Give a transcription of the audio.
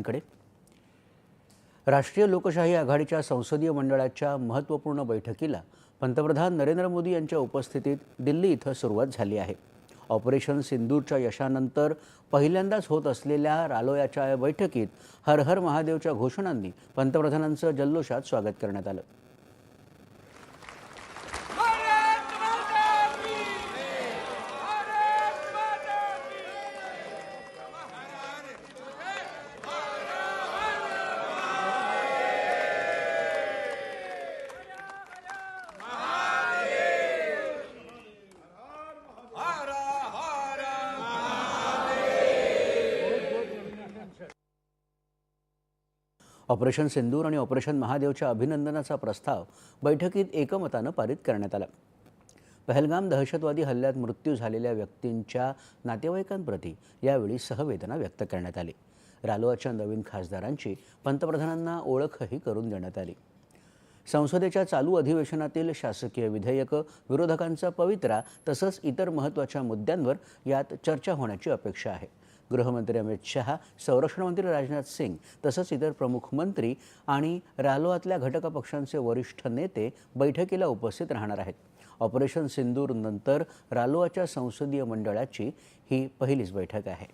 कडे राष्ट्रीय लोकशाही आघाडीच्या संसदीय मंडळाच्या महत्त्वपूर्ण बैठकीला पंतप्रधान नरेंद्र मोदी यांच्या उपस्थितीत दिल्ली इथं सुरुवात झाली आहे। ऑपरेशन सिंदूरच्या यशानंतर पहिल्यांदाच होत असलेल्या रालोयाच्या या बैठकीत हर हर महादेवच्या घोषणांनी पंतप्रधानांचं जल्लोषात स्वागत करण्यात आलं। ऑपरेशन सिंदूर आणि ऑपरेशन महादेवच्या अभिनंदनाचा प्रस्ताव बैठकीत एकमतानं पारित करण्यात आला। पहलगाम दहशतवादी हल्ल्यात मृत्यू झालेल्या व्यक्तींच्या नातेवाईकांप्रती यावेळी सहवेदना व्यक्त करण्यात आली। रालोआच्या नवीन खासदारांची पंतप्रधानांना ओळखही करून देण्यात आली। संसदेच्या चालू अधिवेशनातील शासकीय विधेयकं, विरोधकांचा पवित्रा तसंच इतर महत्त्वाच्या मुद्द्यांवर यात चर्चा होण्याची अपेक्षा आहे। गृहमंत्री अमित शहा, संरक्षण मंत्री राजनाथ सिंग तसंच इतर प्रमुख मंत्री आणि रालोआतल्या घटक पक्षांचे वरिष्ठ नेते बैठकीला उपस्थित राहणार आहेत। ऑपरेशन सिंदूर नंतर रालोआच्या संसदीय मंडळाची ही पहिलीच बैठक आहे।